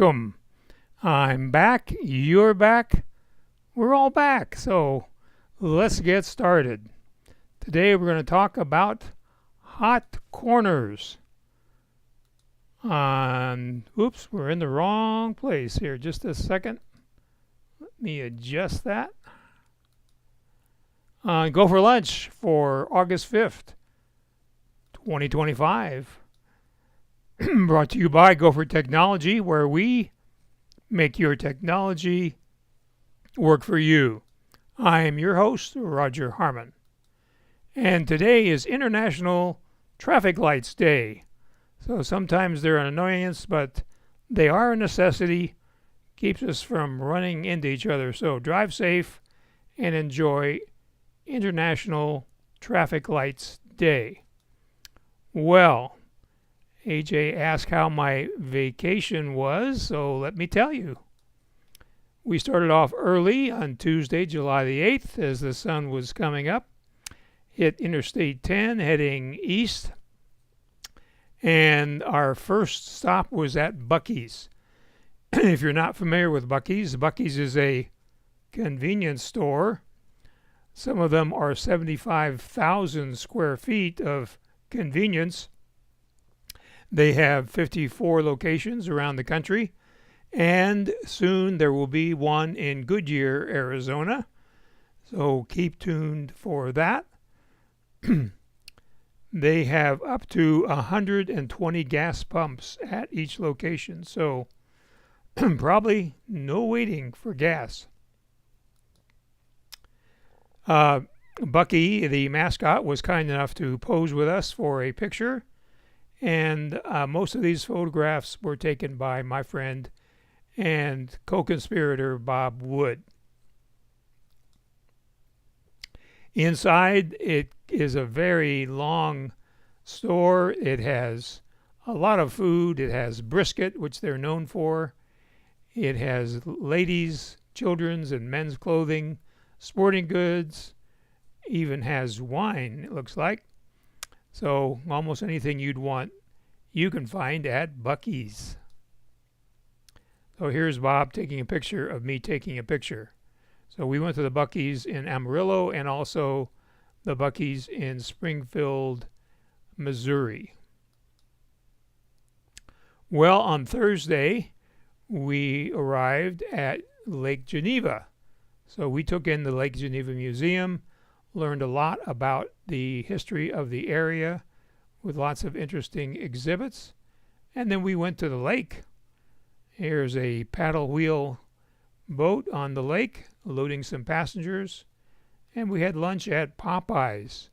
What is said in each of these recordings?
welcome. I'm back, you're back, we're all back. So let's get started. Today we're going to talk about hot corners. Oops, we're in the wrong place here. Just a second. Let me adjust that. Go for lunch for August 5th, 2025. Brought to you by GoFor Technology, where we make your technology work for you. I am your host, Roger Harmon. And today is International Traffic Lights Day. So sometimes they're an annoyance, but they are a necessity. Keeps us from running into each other. So drive safe and enjoy International Traffic Lights Day. Well, AJ asked how my vacation was, so let me tell you. We started off early on Tuesday, July the 8th, as the sun was coming up. Hit Interstate 10 heading east. And our first stop was at Buc-ee's. If you're not familiar with Buc-ee's, Buc-ee's is a convenience store. Some of them are 75,000 square feet of convenience. They have 54 locations around the country, and soon there will be one in Goodyear, Arizona. So keep tuned for that. They have up to 120 gas pumps at each location, so probably no waiting for gas. Buc-ee, the mascot, was kind enough to pose with us for a picture. And most of these photographs were taken by my friend and co-conspirator Bob Wood. Inside, it is a very long store. It has a lot of food. It has brisket, which they're known for. It has ladies, children's, and men's clothing, sporting goods, even has wine, it looks like. So almost anything you'd want, you can find at Buc-ee's. So here's Bob taking a picture of me taking a picture. So we went to the Buc-ee's in Amarillo and also the Buc-ee's in Springfield, Missouri. Well, on Thursday, we arrived at Lake Geneva. So we took in the Lake Geneva Museum, learned a lot about the history of the area with lots of interesting exhibits. And then we went to the lake. Here's a paddle wheel boat on the lake loading some passengers. And we had lunch at Popeye's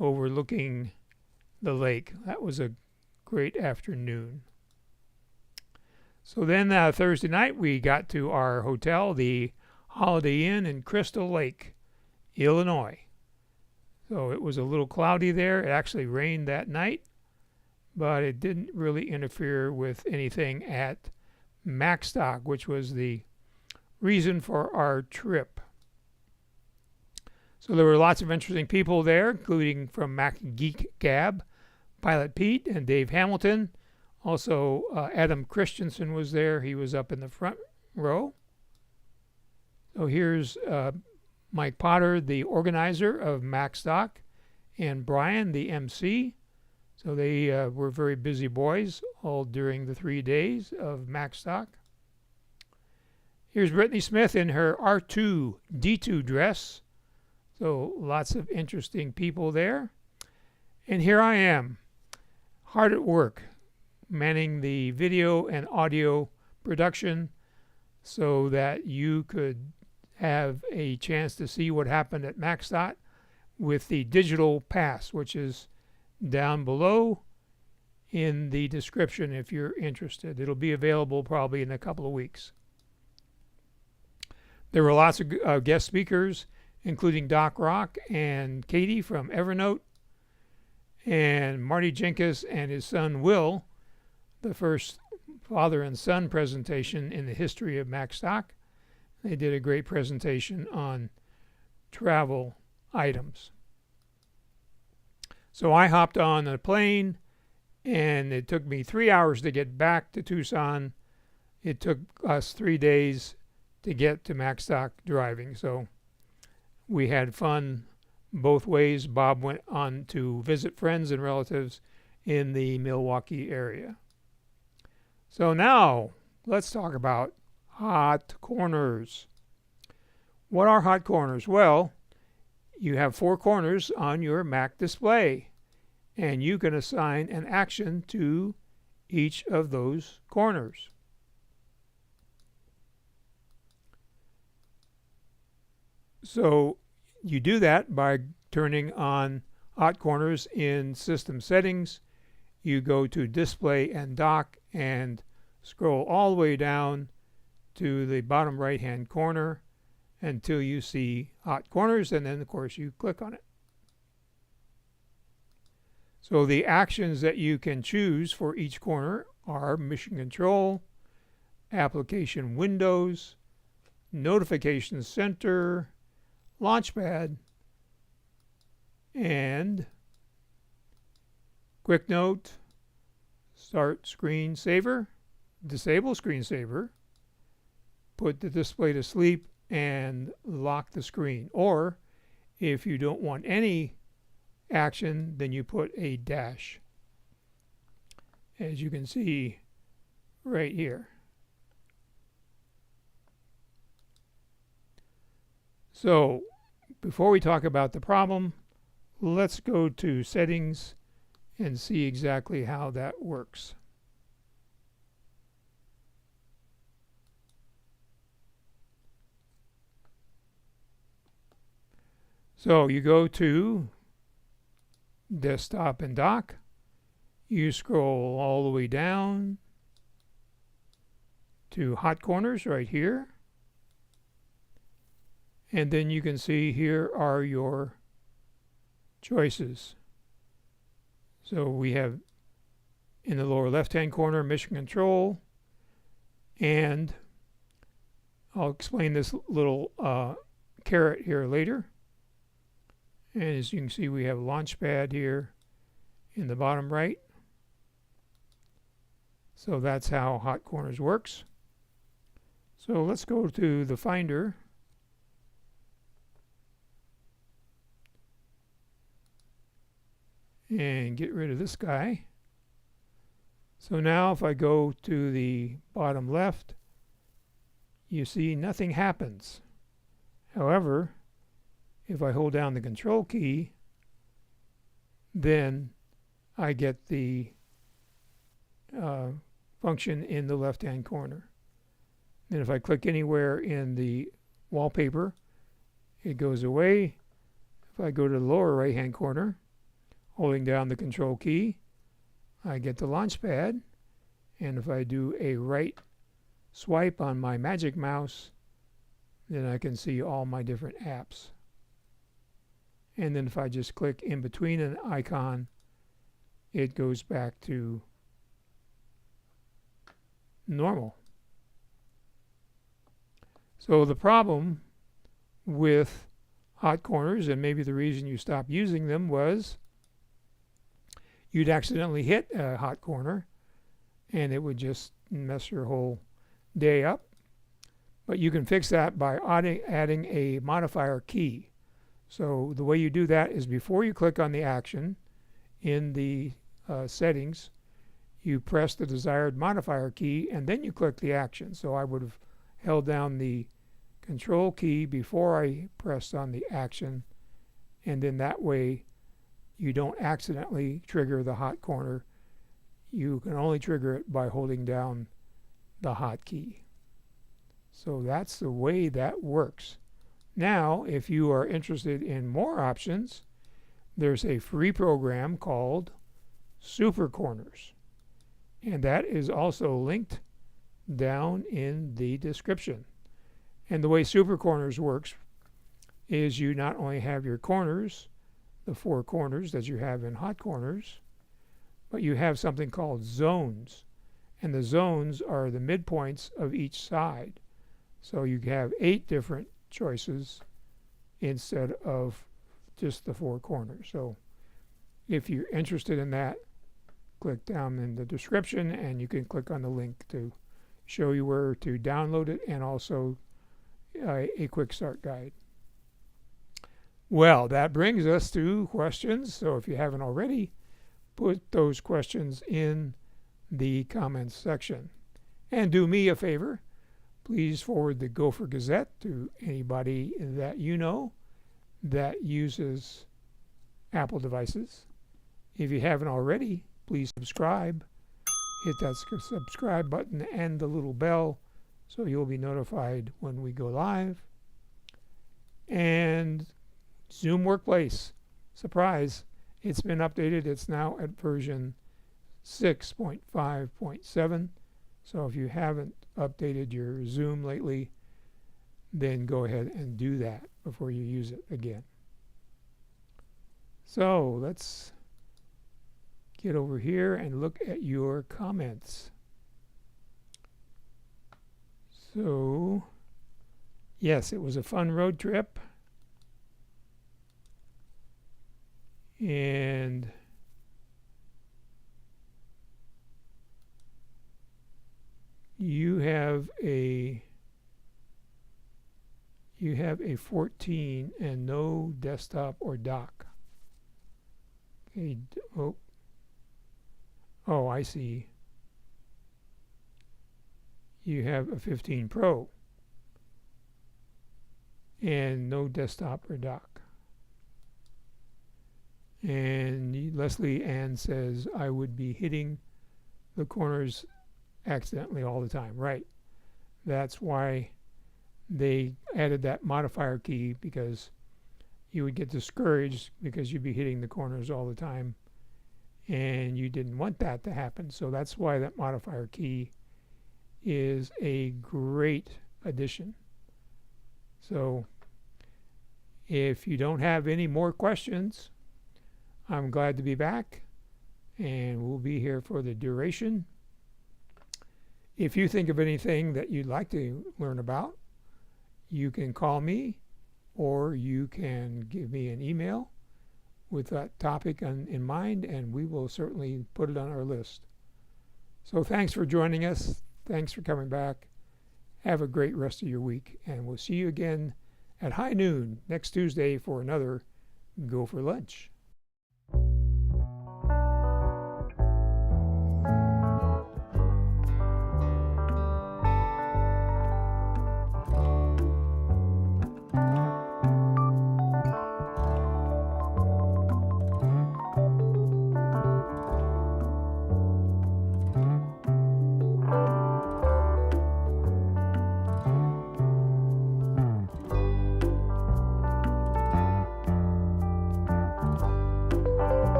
overlooking the lake. That was a great afternoon. So then Thursday night we got to our hotel, the Holiday Inn in Crystal Lake, Illinois. So it was a little cloudy there. It actually rained that night, but it didn't really interfere with anything at Macstock, which was the reason for our trip. So there were lots of interesting people there, including from Mac Geek Gab, Pilot Pete, and Dave Hamilton. Also, Adam Christensen was there. He was up in the front row. So here's Mike Potter, the organizer of Macstock, and Brian, the MC. So they were very busy boys all during the 3 days of Macstock. Here's Brittany Smith in her R2-D2 dress. So lots of interesting people there. And here I am, hard at work, manning the video and audio production so that you could have a chance to see what happened at MaxDOT with the digital pass, which is down below in the description if you're interested. It'll be available probably in a couple of weeks. There were lots of guest speakers, including Doc Rock and Katie from Evernote, and Marty Jenkins and his son Will, the first father and son presentation in the history of MaxDOT. They did a great presentation on travel items. So I hopped on a plane, and it took me 3 hours to get back to Tucson. it took us 3 days to get to Macstock driving. So we had fun both ways. Bob went on to visit friends and relatives in the Milwaukee area. So now let's talk about hot corners. What are hot corners? Well, you have 4 corners on your Mac display, and you can assign an action to each of those corners. So you do that by turning on hot corners in System Settings. You go to Display and Dock and scroll all the way down to the bottom right hand corner until you see hot corners, and then of course you click on it. So the actions that you can choose for each corner are Mission Control, Application Windows, Notification Center, Launchpad, and Quick Note, Start Screensaver, Disable Screensaver, Put the display to sleep, and lock the screen. Or if you don't want any action, then you put a dash, as you can see right here. So before we talk about the problem, let's go to Settings and see exactly how that works. So you go to Desktop and Dock, you scroll all the way down to Hot Corners right here, and then you can see here are your choices. So we have in the lower left hand corner Mission Control, and I'll explain this little caret here later. And as you can see, we have Launchpad here in the bottom right. So that's how Hot Corners works. So let's go to the Finder. And get rid of this guy. So now if I go to the bottom left, you see nothing happens. However, if I hold down the Control key, then I get the function in the left-hand corner. Then if I click anywhere in the wallpaper, it goes away. If I go to the lower right-hand corner, holding down the Control key, I get the Launchpad. And if I do a right swipe on my magic mouse, then I can see all my different apps. And then if I just click in between an icon, it goes back to normal. So the problem with hot corners, and maybe the reason you stopped using them, was you'd accidentally hit a hot corner and it would just mess your whole day up. But you can fix that by adding a modifier key. So the way you do that is before you click on the action in the settings, you press the desired modifier key and then you click the action. So I would have held down the Control key before I pressed on the action, and then that way you don't accidentally trigger the hot corner. You can only trigger it by holding down the hot key. So that's the way that works. Now, if you are interested in more options, there's a free program called Super Corners, and that is also linked down in the description. And the way Super Corners works is you not only have your corners, the 4 corners that you have in Hot Corners, but you have something called zones. And the zones are the midpoints of each side. So you have 8 different choices instead of just the 4 corners. So if you're interested in that, click down in the description and you can click on the link to show you where to download it, and also a quick start guide. Well, that brings us to questions. So if you haven't already, put those questions in the comments section. And do me a favor, please forward the GoFor Gazette to anybody that you know that uses Apple devices. If you haven't already, please subscribe. Hit that subscribe button and the little bell so you'll be notified when we go live. And Zoom Workplace, surprise, it's been updated. It's now at version 6.5.7. So if you haven't updated your Zoom lately, then go ahead and do that before you use it again. So let's get over here and look at your comments. So, yes, it was a fun road trip. And you have a 14 and no desktop or dock. Okay, oh, I see. You have a 15 Pro and no desktop or dock. And Leslie Ann says, I would be hitting the corners accidentally all the time. Right. That's why they added that modifier key, because you would get discouraged because you'd be hitting the corners all the time, and you didn't want that to happen. So that's why that modifier key is a great addition. So if you don't have any more questions, I'm glad to be back, and we'll be here for the duration. If you think of anything that you'd like to learn about, you can call me, or you can give me an email with that topic in mind, and we will certainly put it on our list. So thanks for joining us. Thanks for coming back. Have a great rest of your week, and we'll see you again at high noon next Tuesday for another Go for Lunch.